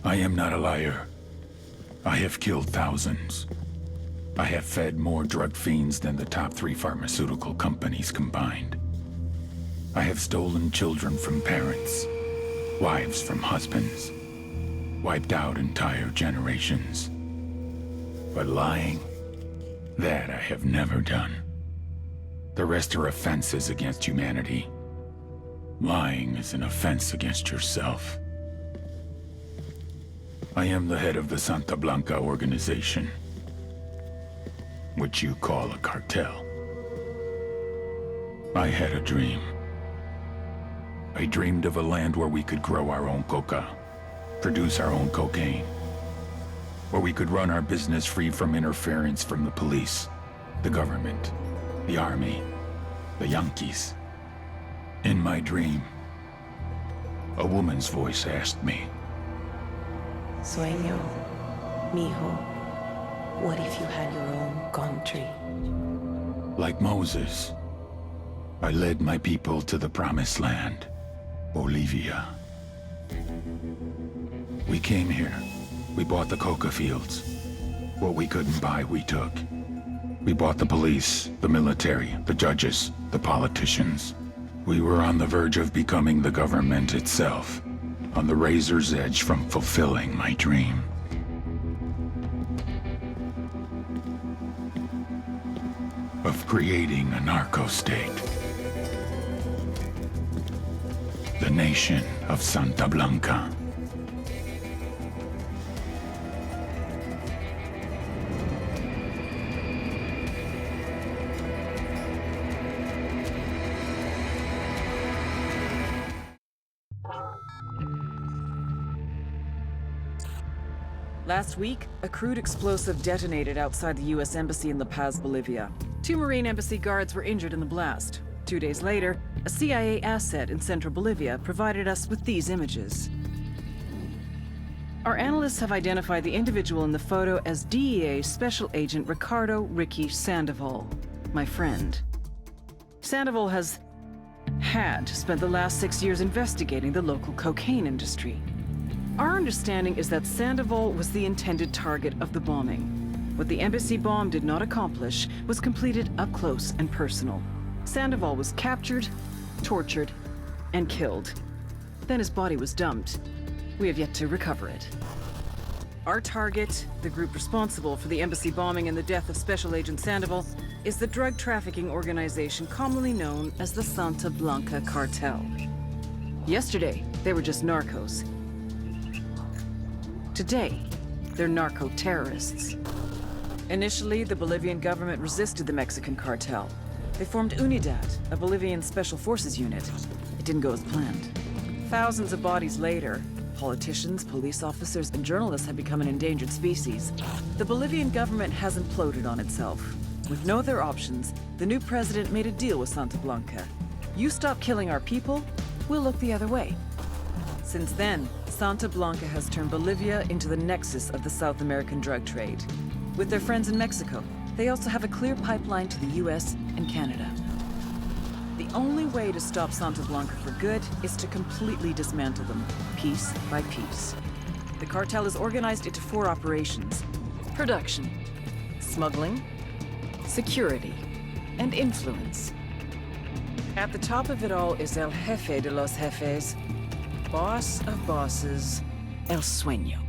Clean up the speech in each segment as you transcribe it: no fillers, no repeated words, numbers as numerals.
I am not a liar. I have killed thousands. I have fed more drug fiends than the top 3 pharmaceutical companies combined. I have stolen children from parents, wives from husbands, wiped out entire generations. But lying, that I have never done. The rest are offenses against humanity. Lying is an offense against yourself. I am the head of the Santa Blanca organization, which you call a cartel. I had a dream. I dreamed of a land where we could grow our own coca, produce our own cocaine, where we could run our business free from interference from the police, the government, the army, the Yankees. In my dream, a woman's voice asked me, Sueño, mijo, what if you had your own country? like Moses, I led my people to the promised land, Bolivia. We came here. We bought the coca fields. What we couldn't buy, we took. We bought the police, the military, the judges, the politicians. We were on the verge of becoming the government itself, on the razor's edge from fulfilling my dream. Of creating a narco-state. The nation of Santa Blanca. Last week, a crude explosive detonated outside the U.S. Embassy in La Paz, Bolivia. 2 Marine Embassy guards were injured in the blast. 2 days later, a CIA asset in central Bolivia provided us with these images. Our analysts have identified the individual in the photo as DEA Special Agent Ricardo Ricky Sandoval, my friend. Sandoval had spent the last 6 years investigating the local cocaine industry. Our understanding is that Sandoval was the intended target of the bombing. What the embassy bomb did not accomplish was completed up close and personal. Sandoval was captured, tortured, and killed. Then his body was dumped. We have yet to recover it. Our target, the group responsible for the embassy bombing and the death of Special Agent Sandoval, is the drug trafficking organization commonly known as the Santa Blanca Cartel. Yesterday, they were just narcos. Today, they're narco-terrorists. Initially, the Bolivian government resisted the Mexican cartel. They formed UNIDAD, a Bolivian special forces unit. It didn't go as planned. Thousands of bodies later, politicians, police officers, and journalists have become an endangered species. The Bolivian government has imploded on itself. With no other options, the new president made a deal with Santa Blanca. You stop killing our people, we'll look the other way. Since then, Santa Blanca has turned Bolivia into the nexus of the South American drug trade. With their friends in Mexico, they also have a clear pipeline to the US and Canada. The only way to stop Santa Blanca for good is to completely dismantle them, piece by piece. The cartel is organized into 4 operations: production, smuggling, security, and influence. At the top of it all is El Jefe de los Jefes, boss of bosses, El Sueño.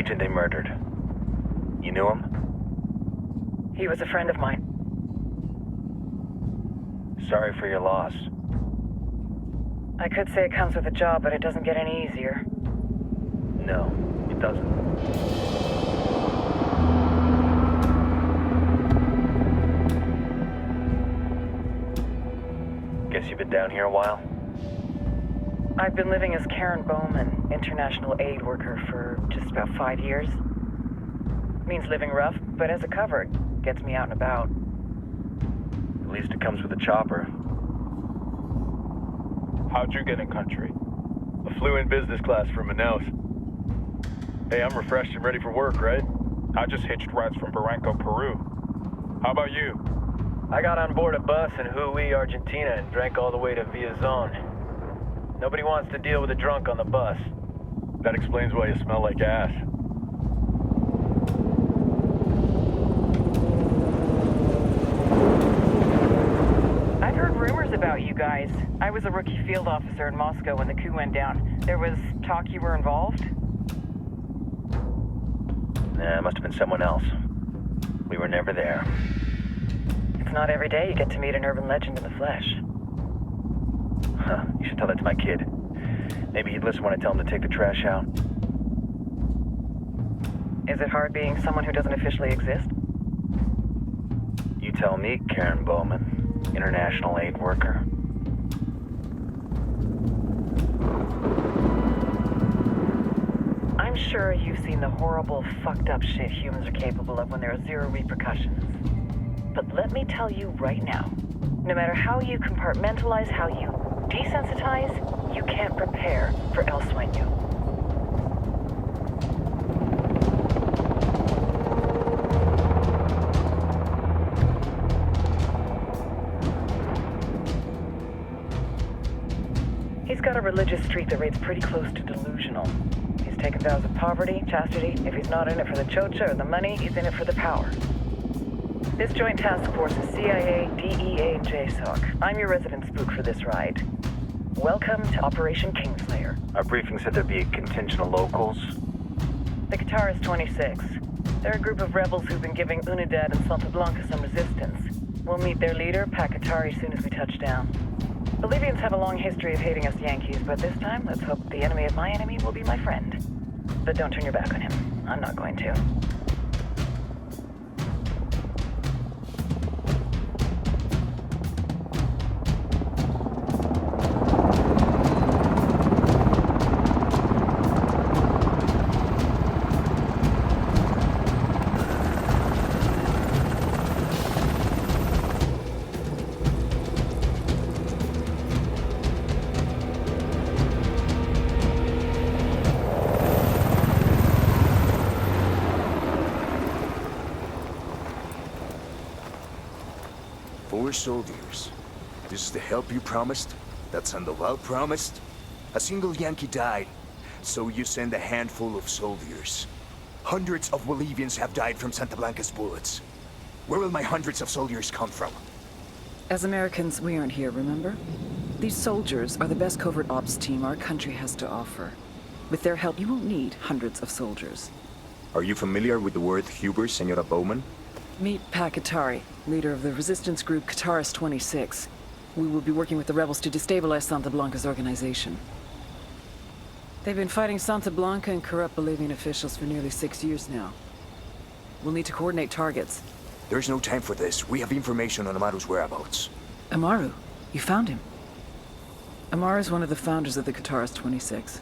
agent they murdered. You knew him? He was a friend of mine. Sorry for your loss. I could say it comes with a job, but it doesn't get any easier. No, it doesn't. Guess you've been down here a while? I've been living as Karen Bowman, international aid worker, for just about 5 years. Means living rough, but as a cover, it gets me out and about. At least it comes with a chopper. How'd you get in country? I flew in business class from Manaus. Hey, I'm refreshed and ready for work, right? I just hitched rides from Barranco, Peru. How about you? I got on board a bus in Jujuy, Argentina, and drank all the way to Villazon. Nobody wants to deal with a drunk on the bus. That explains why you smell like ass. I've heard rumors about you guys. I was a rookie field officer in Moscow when the coup went down. There was talk you were involved? Nah, it must have been someone else. We were never there. It's not every day you get to meet an urban legend in the flesh. Huh, you should tell that to my kid. Maybe he'd listen when I tell him to take the trash out. Is it hard being someone who doesn't officially exist? You tell me, Karen Bowman, international aid worker. I'm sure you've seen the horrible, fucked up shit humans are capable of when there are zero repercussions. But let me tell you right now, no matter how you compartmentalize, how you desensitize, you can't prepare for El Sueño. He's got a religious streak that rates pretty close to delusional. He's taken vows of poverty, chastity. If he's not in it for the chocha or the money, he's in it for the power. This joint task force is CIA, DEA, and JSOC. I'm your resident spook for this ride. Welcome to Operation Kingslayer. Our briefing said there'd be a contingent of locals. The Qatar 26. They're a group of rebels who've been giving Unidad and Santa Blanca some resistance. We'll meet their leader, Pakatari, as soon as we touch down. Bolivians have a long history of hating us Yankees, but this time, let's hope the enemy of my enemy will be my friend. But don't turn your back on him. I'm not going to. Four soldiers. This is the help you promised? That Sandoval promised? A single Yankee died, so you send a handful of soldiers. Hundreds of Bolivians have died from Santa Blanca's bullets. Where will my hundreds of soldiers come from? As Americans, we aren't here, remember? These soldiers are the best covert ops team our country has to offer. With their help, you won't need hundreds of soldiers. Are you familiar with the word Huber, Senora Bowman? Meet Pakatari, leader of the resistance group Qatar 26. We will be working with the rebels to destabilize Santa Blanca's organization. They've been fighting Santa Blanca and corrupt Bolivian officials for nearly 6 years now. We'll need to coordinate targets. There's no time for this. We have information on Amaru's whereabouts. Amaru, you found him. Amaru is one of the founders of the Qatar 26.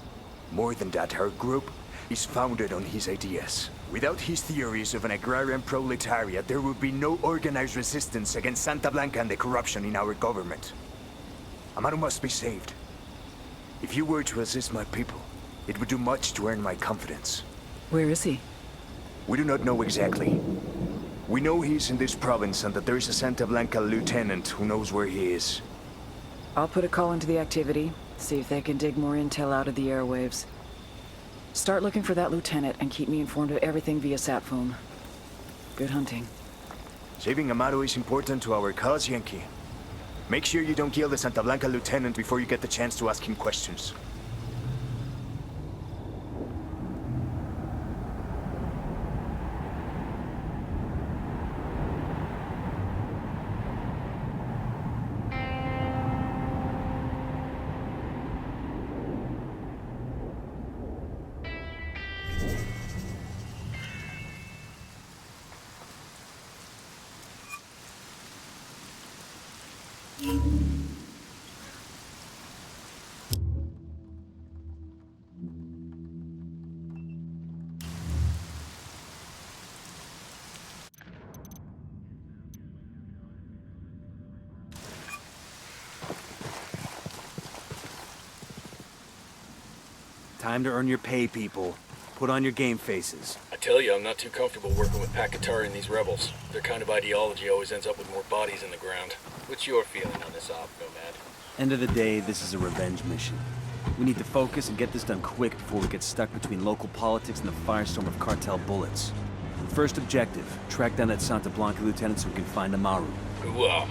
More than that, her group is founded on his ideas. Without his theories of an agrarian proletariat, there would be no organized resistance against Santa Blanca and the corruption in our government. Amaru must be saved. If you were to assist my people, it would do much to earn my confidence. Where is he? We do not know exactly. We know he's in this province and that there is a Santa Blanca lieutenant who knows where he is. I'll put a call into the activity, see if they can dig more intel out of the airwaves. Start looking for that lieutenant and keep me informed of everything via sat phone. Good hunting. Saving Amaru is important to our cause, Yankee. Make sure you don't kill the Santa Blanca lieutenant before you get the chance to ask him questions. Time to earn your pay, people. Put on your game faces. I tell you, I'm not too comfortable working with Pakatari and these rebels. Their kind of ideology always ends up with more bodies in the ground. What's your feeling on this op, Nomad? End of the day, this is a revenge mission. We need to focus and get this done quick before we get stuck between local politics and the firestorm of cartel bullets. First objective, track down that Santa Blanca lieutenant so we can find Amaru. Hooah!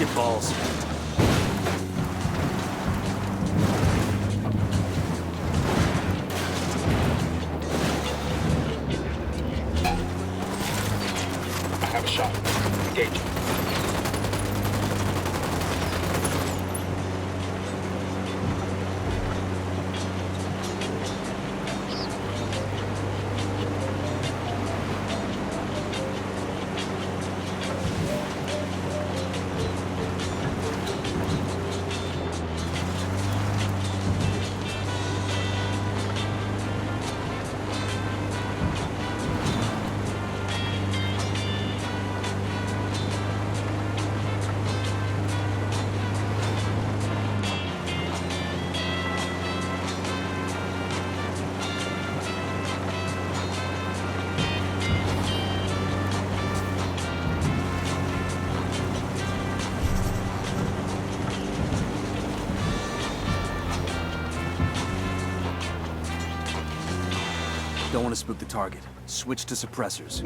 Shitballs. I have a shot. Engage. Don't want to spook the target. Switch to suppressors.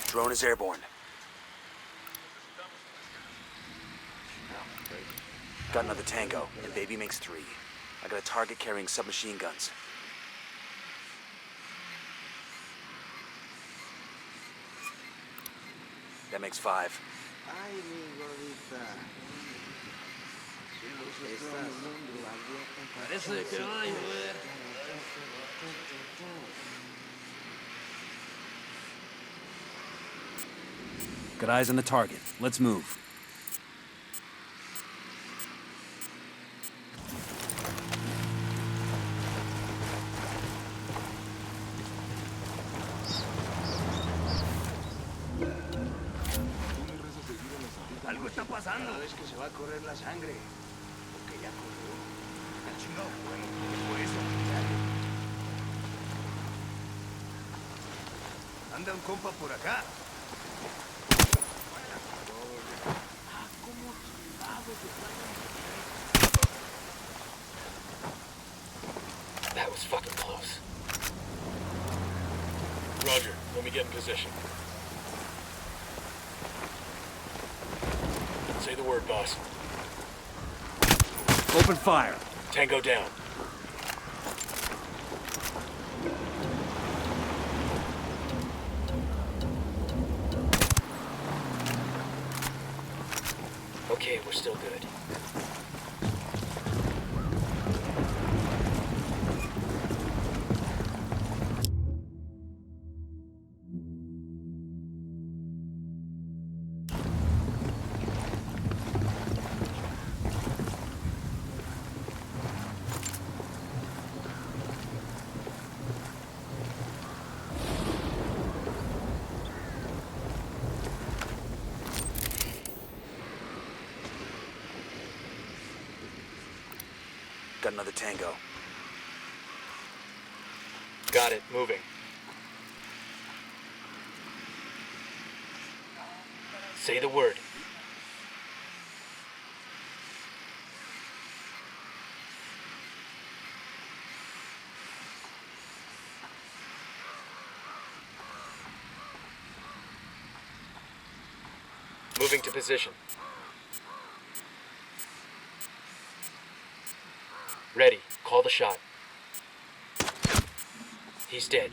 Drone is airborne. Got another Tango, and Baby makes 3. I got a target carrying submachine guns. That makes 5. Got eyes on the target. Let's move. Algo está pasando. Cada vez que se va a correr la sangre. Porque ya corrió. El chingado. Bueno, ¿qué fue eso? Anda un compa por acá. That was fucking close. Roger, let me get in position. Say the word, boss. Open fire. Tango down. Okay, we're still good. Got another tango. Got it. Moving. Say the word. Moving to position. Ready. Call the shot. He's dead.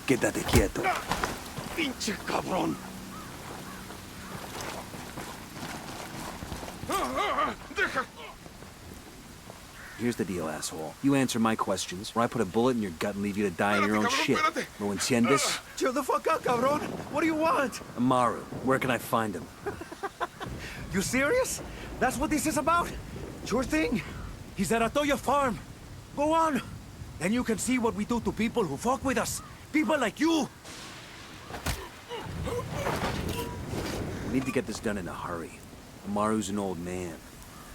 Quédate quieto. ¡Pinche cabrón! ¡Deja! Here's the deal, asshole. You answer my questions, or I put a bullet in your gut and leave you to die in your own shit. ¿Lo entiendes? Chill the fuck out, cabrón. What do you want? Amaru, where can I find him? You serious? That's what this is about? Sure thing. He's at Atoya Farm. Go on. Then you can see what we do to people who fuck with us. People like you. We need to get this done in a hurry. Amaru's an old man.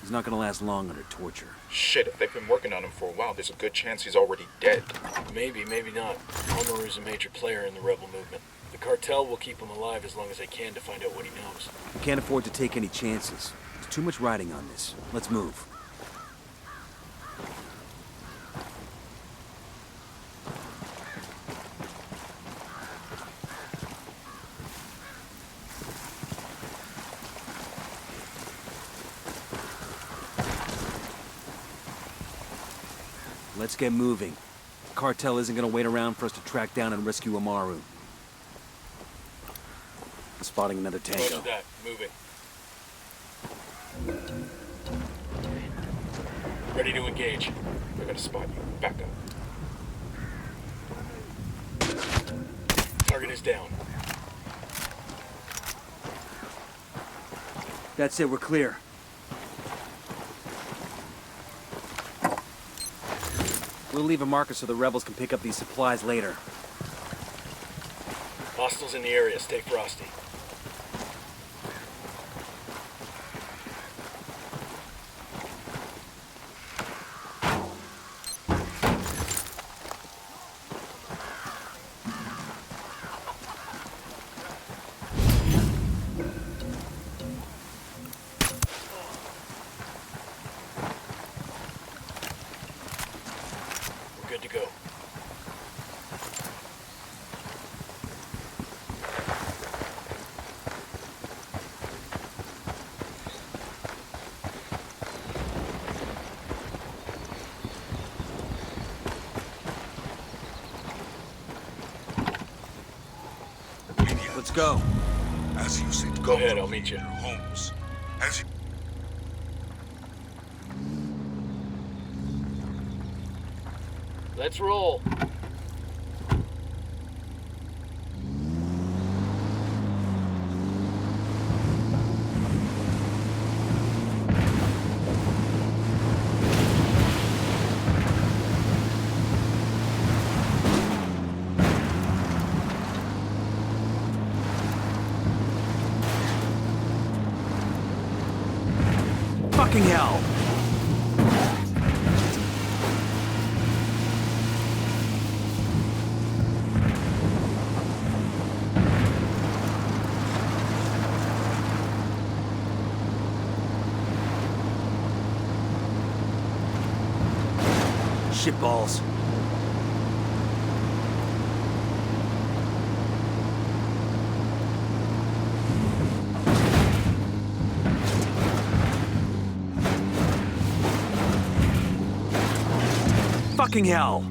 He's not gonna last long under torture. Shit, if they've been working on him for a while, there's a good chance he's already dead. Maybe, maybe not. Amaru's a major player in the rebel movement. The cartel will keep him alive as long as they can to find out what he knows. We can't afford to take any chances. There's too much riding on this. Let's move. Let's get moving. The cartel isn't gonna wait around for us to track down and rescue Amaru. I'm spotting another tango. Roger that. Moving. Ready to engage. They're gonna spot you. Back up. Target is down. That's it, we're clear. We'll leave a marker so the rebels can pick up these supplies later. Hostiles in the area. Stay frosty. We're good to go. Let's go. As you said, Go ahead, I'll meet you. your homes. As you... Let's roll. Fucking hell! Shitballs. Fucking hell!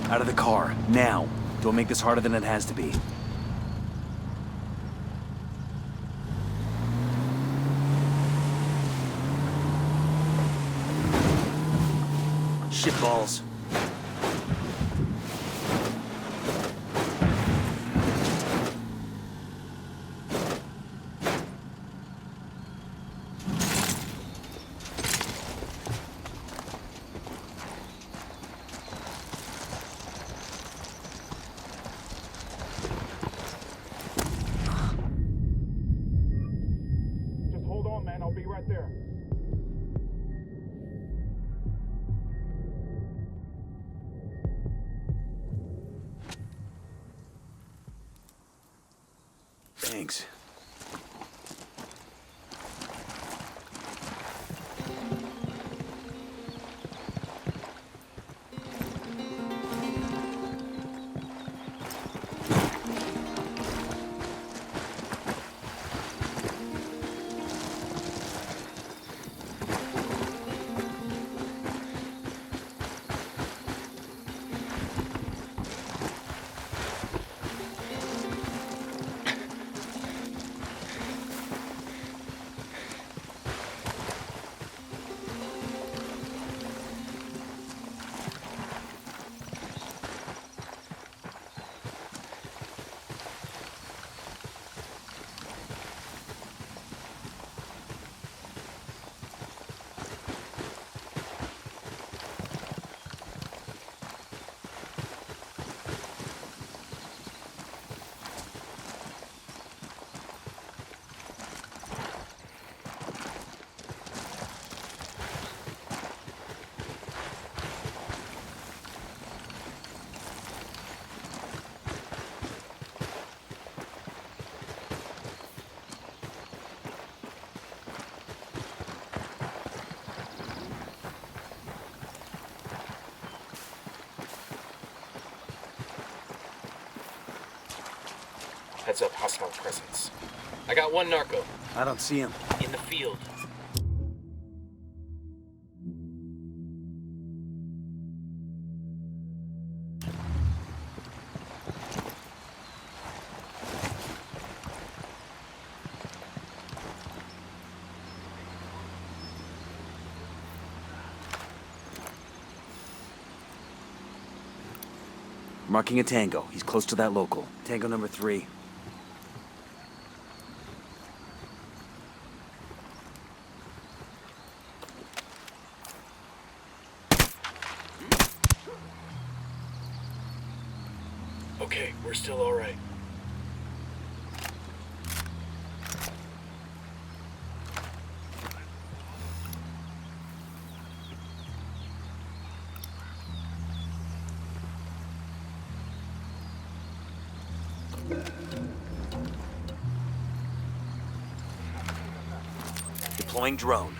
Out of the car, now. Don't make this harder than it has to be. Shitballs. Just hold on, man. I'll be right there. Thanks. Heads up, hostile presence. I got one narco. I don't see him. In the field. Marking a Tango. He's close to that local. Tango number 3. Okay, we're still all right. Deploying drone.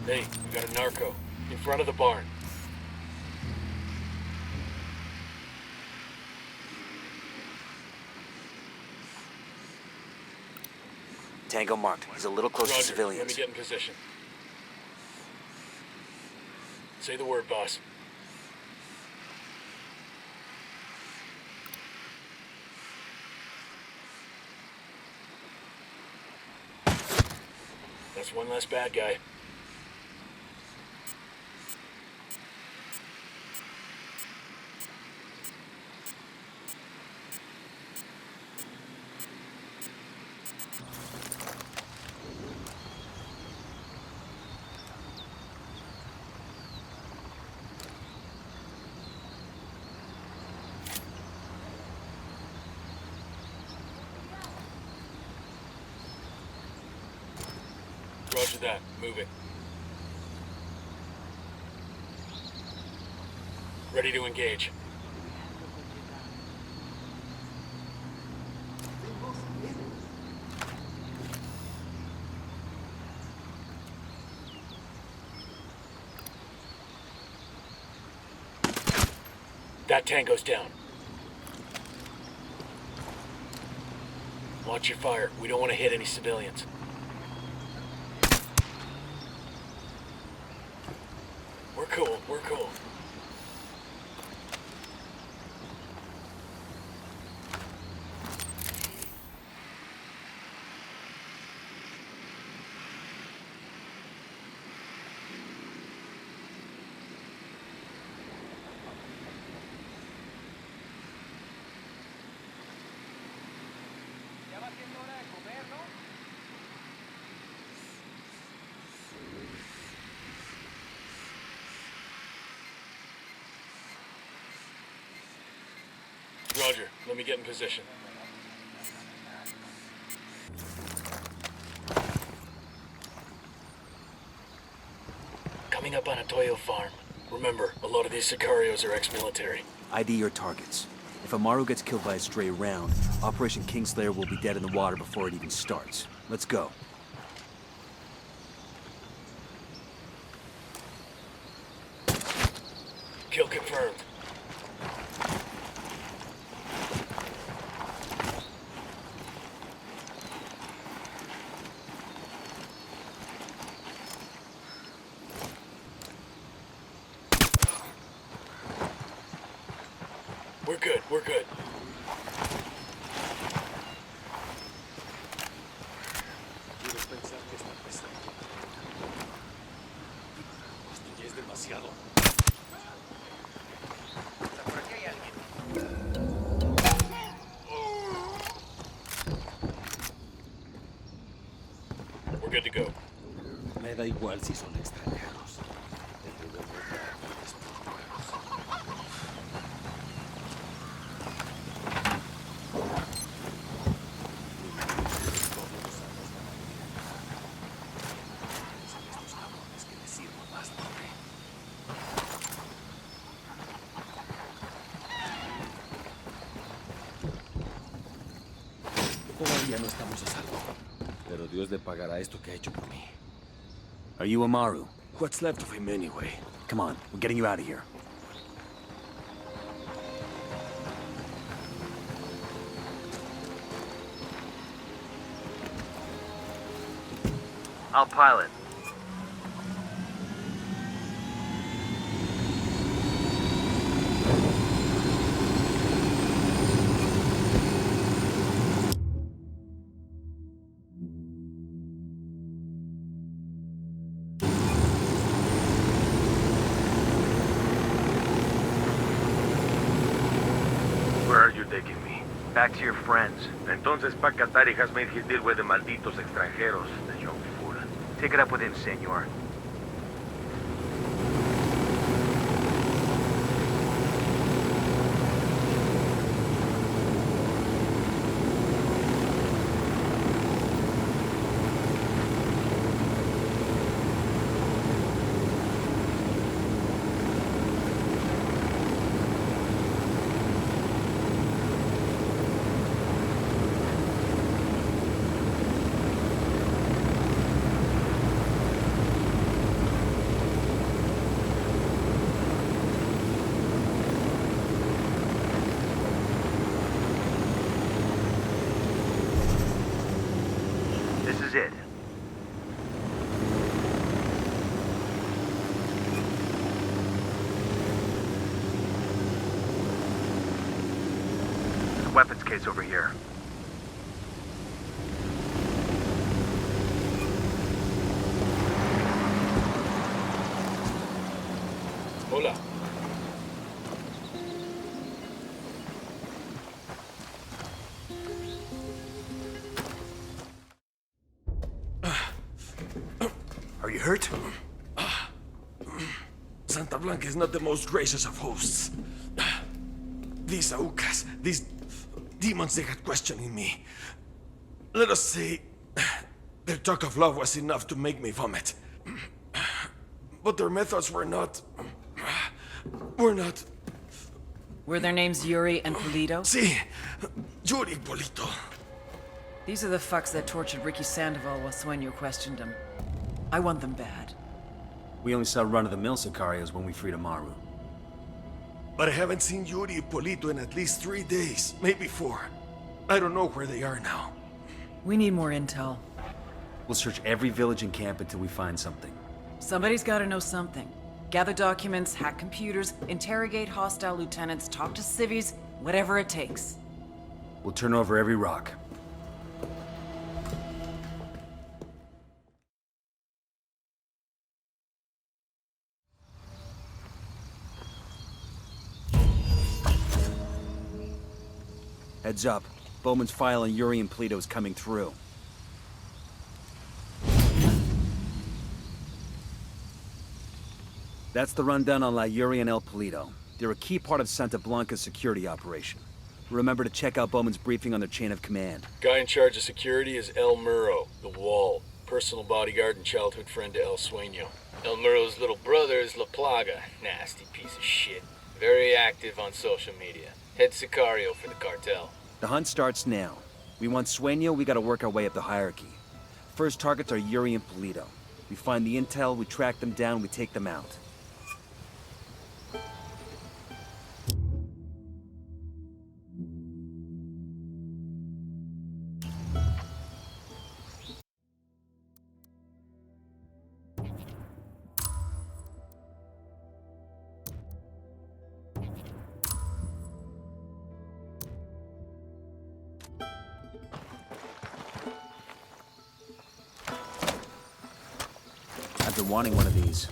Hey, we got a narco. In front of the barn. Tango marked. He's a little close to Roger, civilians. let me get in position. Say the word, boss. That's one less bad guy. Roger that. Moving. Ready to engage. That tango's down. Watch your fire. We don't want to hit any civilians. We're cool. We're cool. Roger. Let me get in position. Coming up on a Toyo farm. Remember, a lot of these Sicarios are ex-military. ID your targets. If Amaru gets killed by a stray round, Operation Kingslayer will be dead in the water before it even starts. Let's go. Kill confirmed. We're good, we're good. We're good to go. Me da igual si son extranjeros. El gobierno da estos nuevos. Todavía no estamos a salvo. Pero Dios le pagará esto que ha hecho por mí. Are you Amaru? What's left of him anyway? Come on, we're getting you out of here. I'll pilot. Where are you taking me? Back to your friends. Entonces Pacatari has made his deal with the malditos extranjeros, the young fool. Take it up with him, senor. This is it. There's a weapons case over here. Hola. Are you hurt? Santa Blanca is not the most gracious of hosts. These Aucas, these demons, they had questioning me. Let us say, their talk of love was enough to make me vomit. But their methods were not... Were their names Yuri and Polito? Sí, Yuri Polito. These are the fucks that tortured Ricky Sandoval while Sueño questioned him. I want them bad. We only saw run-of-the-mill Sicarios when we freed Amaru. But I haven't seen Yuri and Polito in at least 3 days, maybe 4. I don't know where they are now. We need more intel. We'll search every village and camp until we find something. Somebody's gotta know something. Gather documents, hack computers, interrogate hostile lieutenants, talk to civvies, whatever it takes. We'll turn over every rock. Heads up. Bowman's file on Yuri and Polito is coming through. That's the rundown on La Yuri and El Polito. They're a key part of Santa Blanca's security operation. Remember to check out Bowman's briefing on their chain of command. Guy in charge of security is El Muro, the Wall. Personal bodyguard and childhood friend to El Sueño. El Muro's little brother is La Plaga. Nasty piece of shit. Very active on social media. Head Sicario for the cartel. The hunt starts now. We want Sueño, we gotta work our way up the hierarchy. First targets are Yuri and Polito. We find the intel, we track them down, we take them out. I've been wanting one of these.